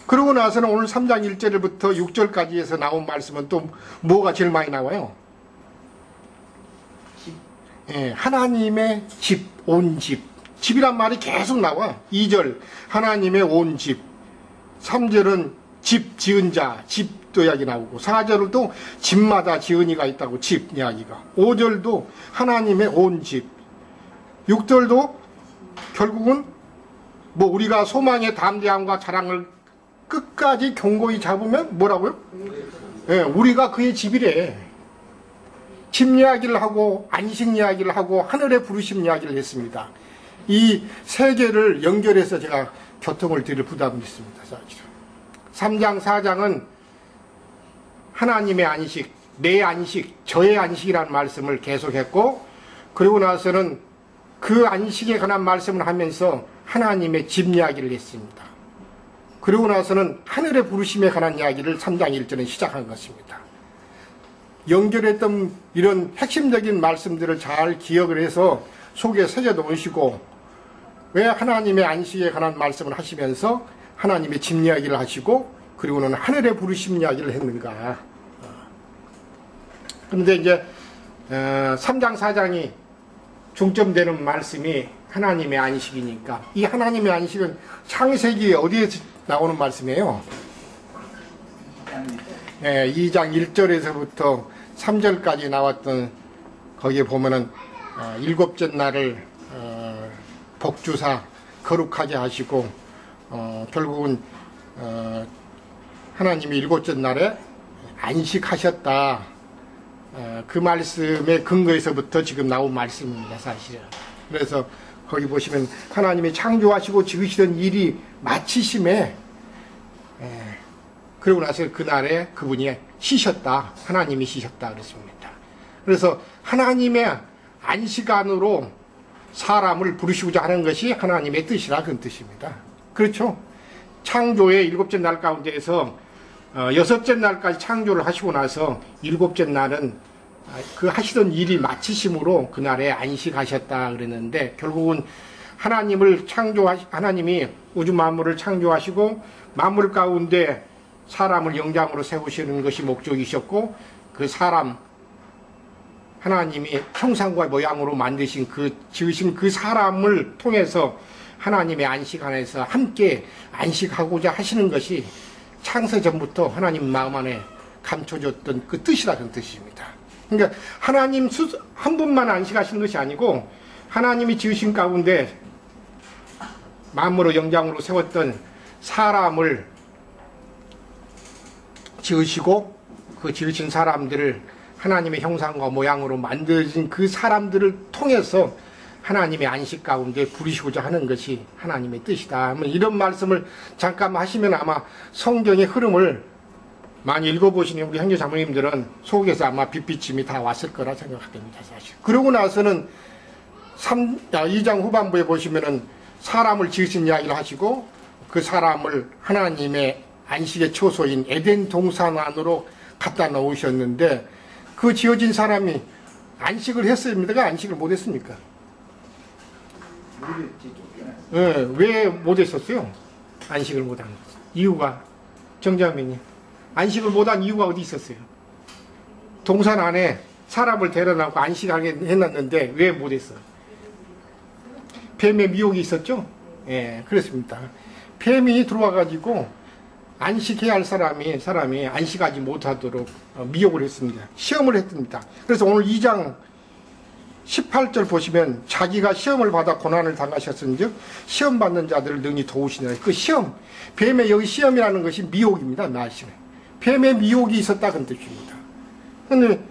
그러고 나서는 오늘 3장 1절부터 6절까지에서 나온 말씀은 또 뭐가 제일 많이 나와요? 예, 하나님의 집, 온 집. 집이란 말이 계속 나와. 2절 하나님의 온 집. 3절은 집 지은 자, 집도 이야기 나오고 4절은 또 집마다 지은 이가 있다고 집 이야기가. 5절도 하나님의 온 집. 6절도 결국은 뭐 우리가 소망의 담대함과 자랑을 끝까지 견고히 잡으면 뭐라고요? 예, 우리가 그의 집이래. 집 이야기를 하고 안식 이야기를 하고 하늘의 부르심 이야기를 했습니다. 이 세 개를 연결해서 제가 교통을 드릴 부담이 있습니다. 3장 4장은 하나님의 안식, 내 안식, 저의 안식이라는 말씀을 계속했고, 그리고 나서는 그 안식에 관한 말씀을 하면서 하나님의 집 이야기를 했습니다. 그리고 나서는 하늘의 부르심에 관한 이야기를 3장 1절에 시작한 것입니다. 연결했던 이런 핵심적인 말씀들을 잘 기억을 해서 속에 새겨 놓으시고, 왜 하나님의 안식에 관한 말씀을 하시면서 하나님의 집 이야기를 하시고 그리고는 하늘의 부르심 이야기를 했는가. 그런데 이제 3장 4장이 중점되는 말씀이 하나님의 안식이니까, 이 하나님의 안식은 창세기 어디에 나오는 말씀이에요? 2장 1절에서부터 3절까지 나왔던, 거기에 보면은 일곱째 날을 복주사 거룩하게 하시고 결국은 하나님이 일곱째 날에 안식하셨다. 그 말씀의 근거에서부터 지금 나온 말씀입니다, 사실은. 그래서 거기 보시면 하나님이 창조하시고 지으시던 일이 마치심에, 그러고 나서 그날에 그분이 쉬셨다. 하나님이 쉬셨다 그랬습니다. 그래서 하나님의 안식안으로 사람을 부르시고자 하는 것이 하나님의 뜻이라 그런 뜻입니다. 그렇죠? 창조의 일곱째 날 가운데에서 여섯째 날까지 창조를 하시고 나서 일곱째 날은 그 하시던 일이 마치심으로 그날에 안식하셨다 그랬는데, 결국은 하나님이 우주 만물을 창조하시고 만물 가운데 사람을 영장으로 세우시는 것이 목적이셨고, 그 사람 하나님이 형상과 모양으로 만드신 지으신 그 사람을 통해서 하나님의 안식 안에서 함께 안식하고자 하시는 것이 창세 전부터 하나님 마음 안에 감춰졌던 그 뜻이라는 뜻입니다. 그러니까 하나님 한 분만 안식하시는 것이 아니고, 하나님이 지으신 가운데 만물을 영장으로 세웠던 사람을 지으시고, 그 지으신 사람들을 하나님의 형상과 모양으로 만들어진 그 사람들을 통해서 하나님의 안식 가운데 부르시고자 하는 것이 하나님의 뜻이다. 이런 말씀을 잠깐 하시면 아마 성경의 흐름을 많이 읽어보시는 우리 형제 자매님들은 속에서 아마 빛비침이 다 왔을 거라 생각됩니다, 사실. 그러고 나서는 2장 후반부에 보시면은 사람을 지으신 이야기를 하시고, 그 사람을 하나님의 안식의 초소인 에덴 동산 안으로 갖다 놓으셨는데, 그 지어진 사람이 안식을 했습니까? 안식을 못 했습니까? 네, 왜 못 했었어요? 안식을 못 한 이유가, 정자매님, 안식을 못한 이유가 어디 있었어요? 동산 안에 사람을 데려다고 안식하게 해놨는데 왜 못했어? 뱀의 미혹이 있었죠? 예, 그렇습니다. 뱀이 들어와가지고 안식해야 할 사람이 안식하지 못하도록 미혹을 했습니다. 시험을 했습니다. 그래서 오늘 2장 18절 보시면, 자기가 시험을 받아 고난을 당하셨은즉 시험 받는 자들을 능히 도우시느라. 그 시험, 뱀의 여기 시험이라는 것이 미혹입니다. 말씀에 뱀의 미혹이 있었다 그런 뜻입니다. 그런데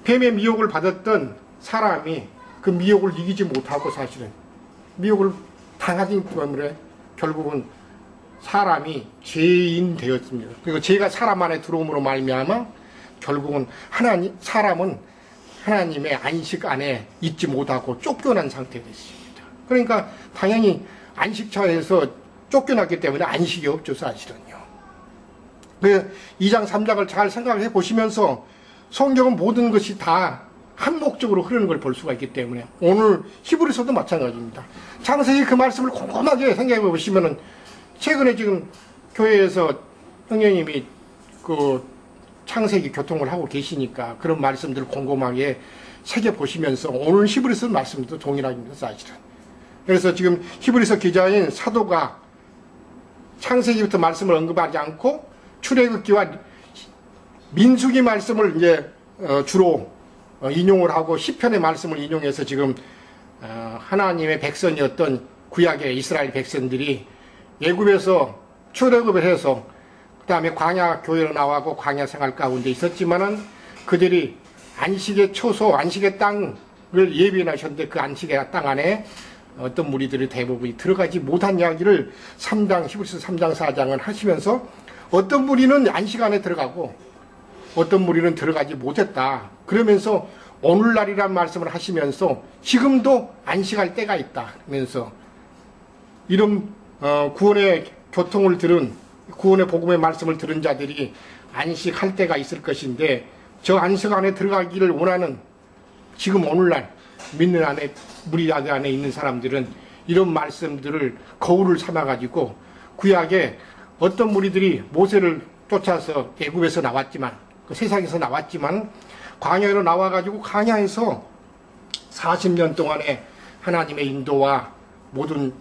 뱀의 미혹을 받았던 사람이 그 미혹을 이기지 못하고 사실은 미혹을 당하기 때문에 결국은 사람이 죄인 되었습니다. 그리고 죄가 사람 안에 들어옴으로 말미암아 결국은 사람은 하나님의 안식 안에 있지 못하고 쫓겨난 상태가 됐습니다. 그러니까 당연히 안식처에서 쫓겨났기 때문에 안식이 없죠, 사실은요. 그 2장 3장을 잘 생각해 보시면서 성경은 모든 것이 다 한 목적으로 흐르는 걸 볼 수가 있기 때문에, 오늘 히브리서도 마찬가지입니다. 창세기 그 말씀을 꼼꼼하게 생각해 보시면은 최근에 지금 교회에서 형제님이 그 창세기 교통을 하고 계시니까 그런 말씀들을 곰곰하게 새겨보시면서 오늘 히브리서 말씀도 동일합니다, 사실은. 그래서 지금 히브리서 기자인 사도가 창세기부터 말씀을 언급하지 않고 출애굽기와 민수기 말씀을 이제 주로 인용을 하고 시편의 말씀을 인용해서 지금 하나님의 백성이었던 구약의 이스라엘 백성들이 애굽에서 출애굽을 해서 그 다음에 광야 교회로 나와고 광야 생활 가운데 있었지만은 그들이 안식의 초소, 안식의 땅을 예비하셨는데 그 안식의 땅 안에 어떤 무리들이 대부분이 들어가지 못한 이야기를 히브리서 3장 4장은 하시면서 어떤 무리는 안식 안에 들어가고 어떤 무리는 들어가지 못했다. 그러면서 오늘날이란 말씀을 하시면서 지금도 안식할 때가 있다. 그러면서 이런 구원의 교통을 들은 구원의 복음의 말씀을 들은 자들이 안식할 때가 있을 것인데 저 안식 안에 들어가기를 원하는 지금 오늘날 믿는 안에 무리 안에 있는 사람들은 이런 말씀들을 거울을 삼아가지고 구약에 어떤 무리들이 모세를 쫓아서 애굽에서 나왔지만 그 세상에서 나왔지만 광야로 나와가지고 광야에서 40년 동안에 하나님의 인도와 모든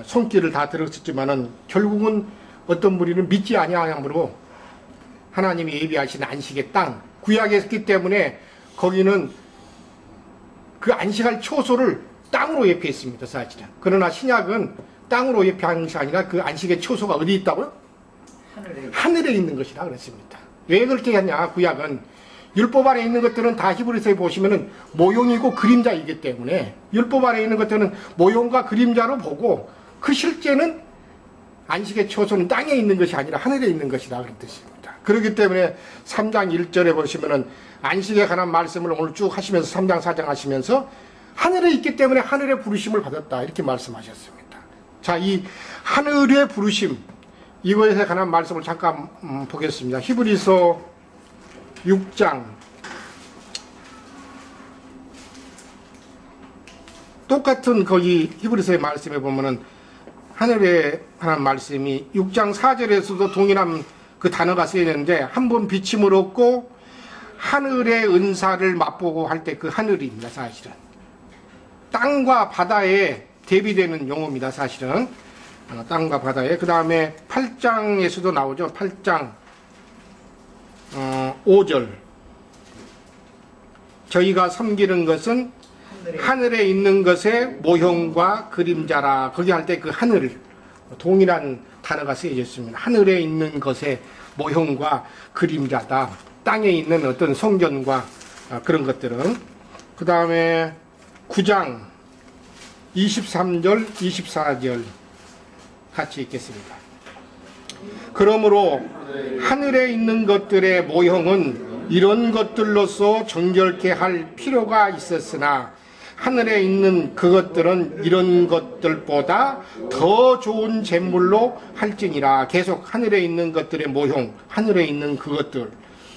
손길을 다 들었었지만은 결국은 어떤 무리는 믿지 아니하므로 하나님이 예비하신 안식의 땅 구약에 있기 때문에 거기는 그 안식할 초소를 땅으로 예표했습니다, 사실은. 그러나 신약은 땅으로 예표하는 것이 아니라 그 안식의 초소가 어디 있다고요? 하늘에 있는 것이라 그랬습니다. 왜 그렇게 했냐? 구약은 율법 안에 있는 것들은 다 히브리서에 보시면은 모형이고 그림자이기 때문에 율법 안에 있는 것들은 모형과 그림자로 보고 그 실제는 안식의 초소는 땅에 있는 것이 아니라 하늘에 있는 것이다 그런 뜻입니다. 그렇기 때문에 3장 1절에 보시면은 안식에 관한 말씀을 오늘 쭉 하시면서 3장 4장 하시면서 하늘에 있기 때문에 하늘의 부르심을 받았다 이렇게 말씀하셨습니다. 자, 이 하늘의 부르심 이거에 관한 말씀을 잠깐 보겠습니다. 히브리서 6장 똑같은 거기 히브리서의 말씀에 보면은 하늘에 관한 말씀이 6장 4절에서도 동일한 그 단어가 쓰여있는데 한번 비침을 얻고 하늘의 은사를 맛보고 할 때 그 하늘입니다. 사실은 땅과 바다에 대비되는 용어입니다. 사실은 땅과 바다에. 그 다음에 8장에서도 나오죠. 8장 5절 저희가 섬기는 것은 하늘에 있는 것의 모형과 그림자라. 거기 할 때 그 하늘 동일한 단어가 쓰여졌습니다. 하늘에 있는 것의 모형과 그림자다. 땅에 있는 어떤 성전과 그런 것들은. 그 다음에 9장 23절 24절 같이 읽겠습니다. 그러므로 하늘에 있는 것들의 모형은 이런 것들로서 정결케 할 필요가 있었으나 하늘에 있는 그것들은 이런 것들보다 더 좋은 제물로 할지니라. 계속 하늘에 있는 것들의 모형, 하늘에 있는 그것들.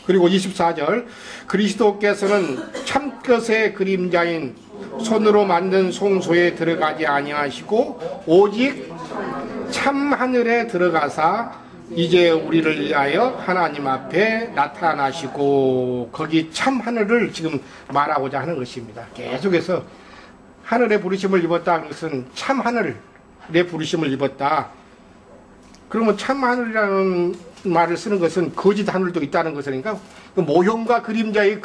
그리고 24절 그리스도께서는 참것의 그림자인 손으로 만든 송소에 들어가지 아니하시고 오직 참 하늘에 들어가사 이제 우리를 위하여 하나님 앞에 나타나시고. 거기 참 하늘을 지금 말하고자 하는 것입니다. 계속해서 하늘의 부르심을 입었다는 것은 참 하늘의 부르심을 입었다. 그러면 참 하늘이라는 말을 쓰는 것은 거짓 하늘도 있다는 것이니까 그 모형과 그림자의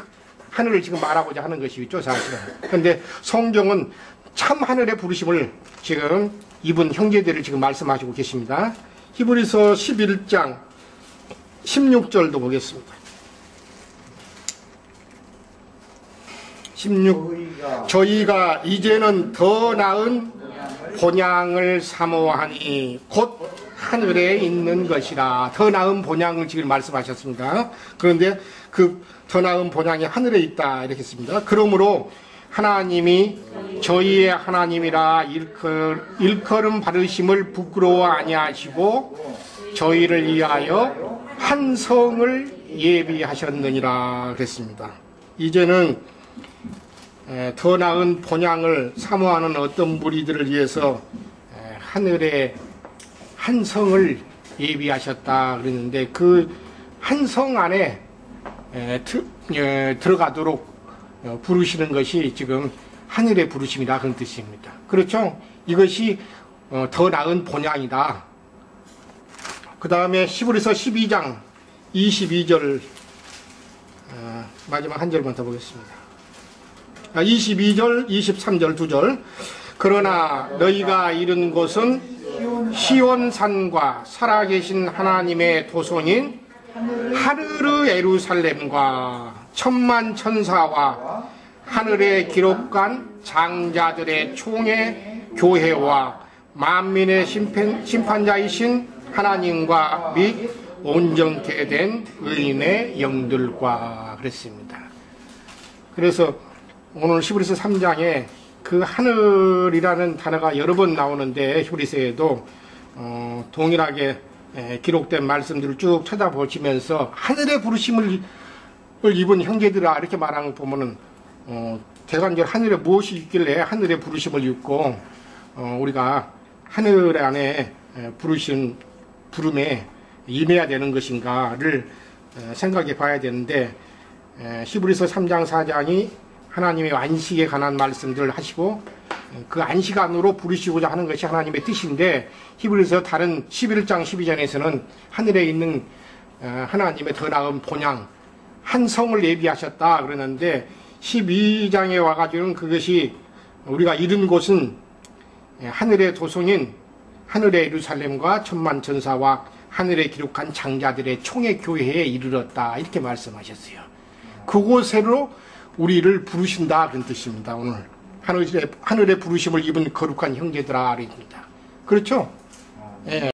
하늘을 지금 말하고자 하는 것이죠, 사실은. 그런데 성경은 참 하늘의 부르심을 지금 입은 형제들을 지금 말씀하시고 계십니다. 히브리서 11장 16절도 보겠습니다. 16 저희가 이제는 더 나은 본향을 사모하니 곧 하늘에 있는 것이라. 더 나은 본향을 지금 말씀하셨습니다. 그런데 그 더 나은 본향이 하늘에 있다 이렇게 했습니다. 그러므로 하나님이 저희의 하나님이라 일컬음 바르심을 부끄러워 아니하시고 저희를 위하여 한 성을 예비하셨느니라 그랬습니다. 이제는 더 나은 본향을 사모하는 어떤 무리들을 위해서 하늘에 한 성을 예비하셨다 그랬는데 그 한 성 안에 들어가도록 부르시는 것이 지금 하늘의 부르심이라 그런 뜻입니다. 그렇죠? 이것이 더 나은 본향이다. 그 다음에 히브리서 12장 22절 마지막 한 절만 더 보겠습니다. 22절 23절 두 절. 그러나 너희가 이른 곳은 시온산과 살아계신 하나님의 도성인 하늘의 예루살렘과 천만 천사와 하늘에 기록한 장자들의 총회 교회와 만민의 심판자이신 하나님과 및 온전케 된 의인의 영들과 그랬습니다. 그래서 오늘 히브리서 3장에 그 하늘이라는 단어가 여러 번 나오는데 히브리서에도 동일하게 기록된 말씀들을 쭉 찾아보시면서 하늘의 부르심을 입은 형제들아 이렇게 말하는 걸 보면은 대관절 하늘에 무엇이 있길래 하늘의 부르심을 입고 우리가 하늘 안에 부름에 임해야 되는 것인가를 생각해 봐야 되는데 히브리서 3장 4장이 하나님의 안식에 관한 말씀들을 하시고 그 안식 안으로 부르시고자 하는 것이 하나님의 뜻인데 히브리서 다른 11장 12장에서는 하늘에 있는 하나님의 더 나은 본향 한 성을 예비하셨다 그러는데 12장에 와가지고는 그것이 우리가 이른 곳은 하늘의 도성인 하늘의 예루살렘과 천만 천사와 하늘에 기록한 장자들의 총회 교회에 이르렀다 이렇게 말씀하셨어요. 그곳으로 우리를 부르신다 그런 뜻입니다. 오늘 하늘의 부르심을 입은 거룩한 형제들아 그럽니다. 그렇죠? 예.